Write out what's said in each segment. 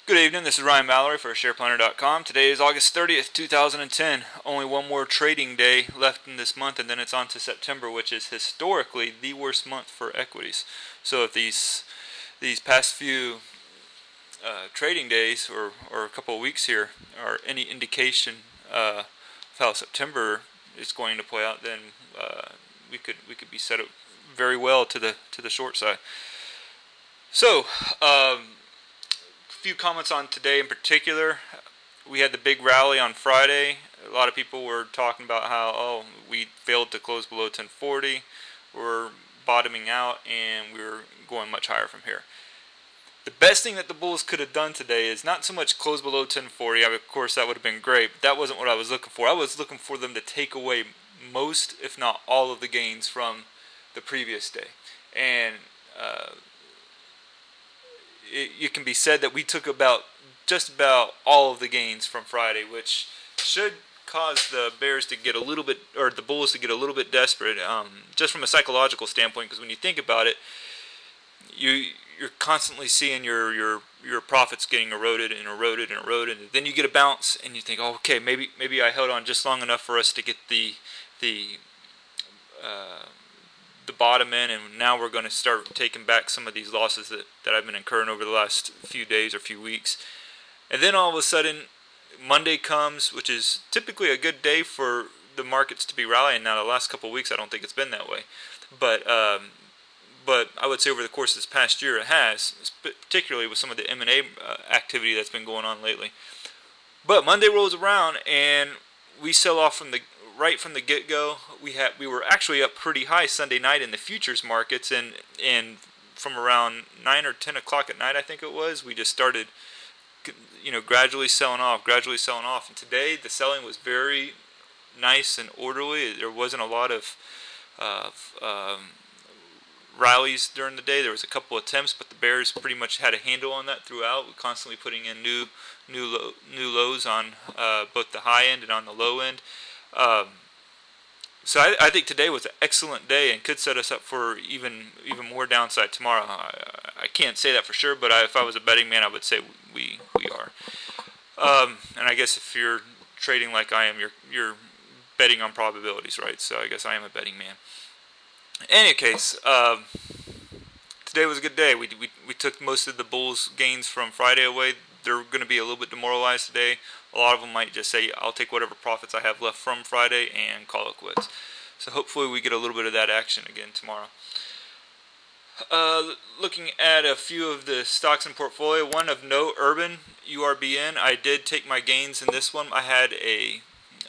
Good evening, this is Ryan Mallory for SharePlanner.com. Today is August 30th, 2010. Only one more trading day left in this month, and then it's on to September, which is historically the worst month for equities. So if these past few trading days or a couple of weeks here are any indication of how September is going to play out, then we could be set up very well to the short side. So, few comments on today in particular. We had the big rally on Friday. A lot of people were talking about how we failed to close below 1040. We're bottoming out and we're going much higher from here. The best thing that the bulls could have done today is not so much close below 1040. Of course, that would have been great, but that wasn't what I was looking for. I was looking for them to take away most, if not all, of the gains from the previous day. And it can be said that we took just about all of the gains from Friday, which should cause the bears to get a little bit, or the bulls to get a little bit desperate, just from a psychological standpoint. Because when you think about it, you're constantly seeing your profits getting eroded and eroded and eroded, and then you get a bounce, and you think, oh, okay, maybe I held on just long enough for us to get the bottom in, and now we're going to start taking back some of these losses that I've been incurring over the last few days or few weeks. And then all of a sudden, Monday comes, which is typically a good day for the markets to be rallying. Now, the last couple of weeks, I don't think it's been that way. But I would say over the course of this past year, it has, particularly with some of the M&A activity that's been going on lately. But Monday rolls around, and we sell off right from the get-go. We were actually up pretty high Sunday night in the futures markets, and from around 9 or 10 o'clock at night, I think it was, we just started, gradually selling off. And today the selling was very nice and orderly. There wasn't a lot of rallies during the day. There was a couple attempts, but the bears pretty much had a handle on that throughout. We're constantly putting in new lows on both the high end and on the low end. So I think today was an excellent day and could set us up for even more downside tomorrow. I can't say that for sure, but if I was a betting man, I would say we are. And I guess if you're trading like I am, you're betting on probabilities, right? So I guess I am a betting man. In any case, today was a good day. We took most of the bulls' gains from Friday away. They're going to be a little bit demoralized today. A lot of them might just say, I'll take whatever profits I have left from Friday and call it quits. So hopefully we get a little bit of that action again tomorrow. Looking at a few of the stocks in portfolio, one of note, Urban, URBN. I did take my gains in this one. I had a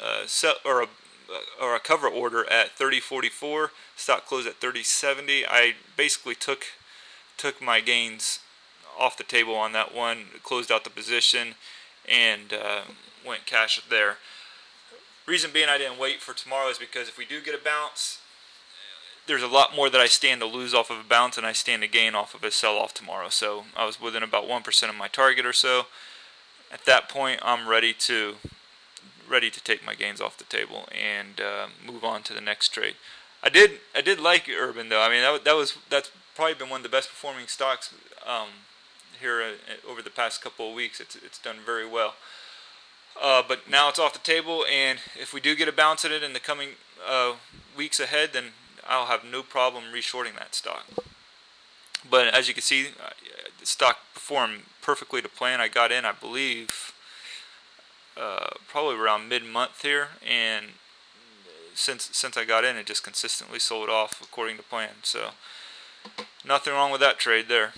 a cover order at 30.44. Stock closed at 30.70. I basically took my gains off the table on that one, closed out the position, and went cash there. Reason being I didn't wait for tomorrow is because if we do get a bounce, there's a lot more that I stand to lose off of a bounce than I stand to gain off of a sell-off tomorrow. So I was within about 1% of my target or so. At that point, I'm ready to take my gains off the table and move on to the next trade. I did like Urban though. I mean that's probably been one of the best performing stocks here over the past couple of weeks. It's done very well. But now it's off the table, and if we do get a bounce at it in the coming weeks ahead, then I'll have no problem reshorting that stock. But as you can see, the stock performed perfectly to plan. I got in, I believe, probably around mid-month here, and since I got in, it just consistently sold off according to plan. So nothing wrong with that trade there.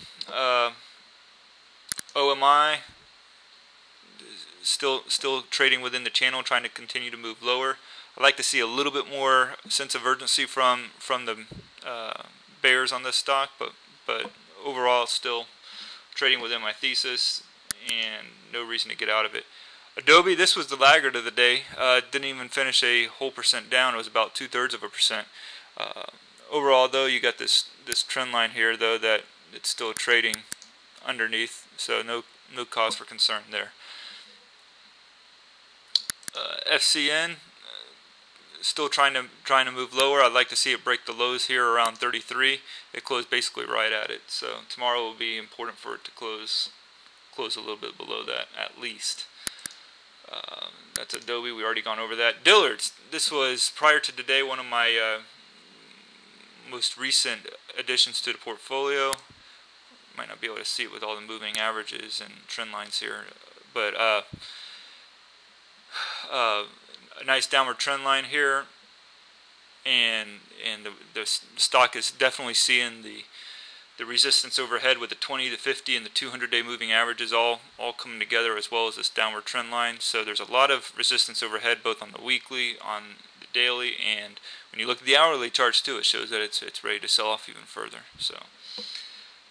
OMI still trading within the channel, trying to continue to move lower. I'd like to see a little bit more sense of urgency from the bears on this stock, but overall still trading within my thesis and no reason to get out of it. Adobe, this was the laggard of the day. Didn't even finish a whole percent down. It was about 2/3%. Overall, though, you got this trend line here, though, that it's still trading underneath, so no cause for concern there. FCN still trying to move lower. I'd like to see it break the lows here around 33. It closed basically right at it, so tomorrow will be important for it to close close a little bit below that at least. That's Adobe. We already gone over that. Dillard's. This was prior to today one of my most recent additions to the portfolio. Might not be able to see it with all the moving averages and trend lines here, but a nice downward trend line here, and the stock is definitely seeing the resistance overhead with the 20, the 50, and the 200-day moving averages all coming together, as well as this downward trend line. So there's a lot of resistance overhead both on the weekly, on the daily, and when you look at the hourly charts too, it shows that it's ready to sell off even further. So,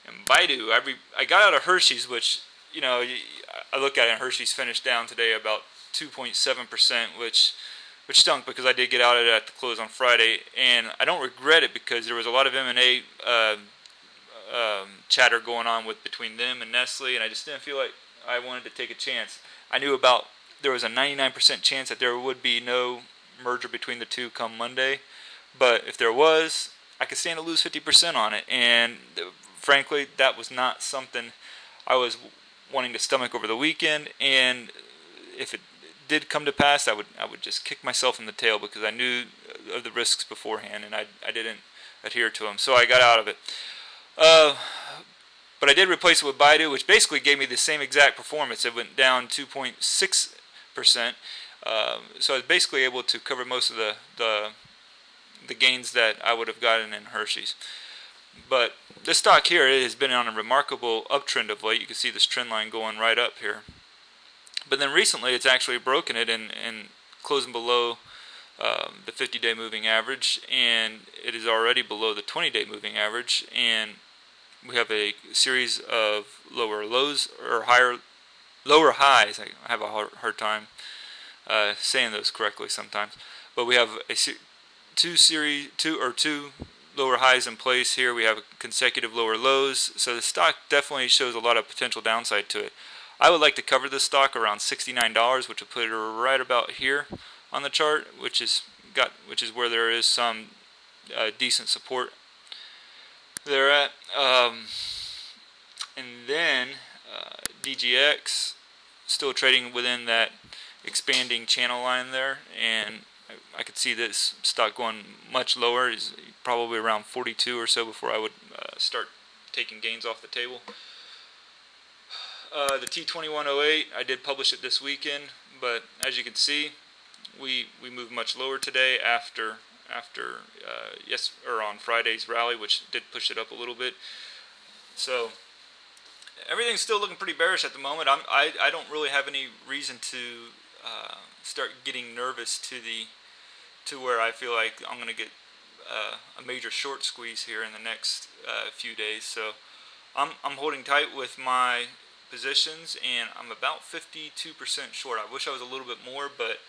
and Baidu, I got out of Hershey's, which, you know, I look at it, and Hershey's finished down today about 2.7%, which stunk because I did get out of it at the close on Friday, and I don't regret it because there was a lot of M&A chatter going on between them and Nestle, and I just didn't feel like I wanted to take a chance. I knew there was a 99% chance that there would be no merger between the two come Monday, but if there was, I could stand to lose 50% on it, and frankly, that was not something I was wanting to stomach over the weekend. And if it did come to pass, I would just kick myself in the tail because I knew of the risks beforehand, and I didn't adhere to them, so I got out of it. But I did replace it with Baidu, which basically gave me the same exact performance. It went down 2.6%, so I was basically able to cover most of the gains that I would have gotten in Hershey's. But this stock here, it has been on a remarkable uptrend of late. You can see this trend line going right up here. But then recently, it's actually broken it and closing below the 50-day moving average, and it is already below the 20-day moving average. And we have a series of lower lows or lower highs. I have a hard time saying those correctly sometimes. But we have two lower highs in place here. We have consecutive lower lows. So the stock definitely shows a lot of potential downside to it. I would like to cover this stock around $69, which will put it right about here on the chart, which is where there is some decent support there at. And then DGX still trading within that expanding channel line there, and I could see this stock going much lower. Is probably around 42 or so before I would start taking gains off the table. The T2108, I did publish it this weekend, but as you can see, we moved much lower today after on Friday's rally, which did push it up a little bit. So everything's still looking pretty bearish at the moment. I don't really have any reason to start getting nervous to where I feel like I'm going to get a major short squeeze here in the next few days. So I'm holding tight with my positions, and I'm about 52% short. I wish I was a little bit more, but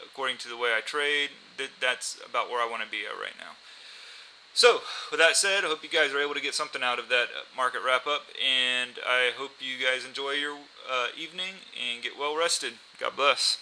according to the way I trade, that's about where I want to be at right now. So with that said, I hope you guys are able to get something out of that market wrap up, and I hope you guys enjoy your evening and get well rested. God bless.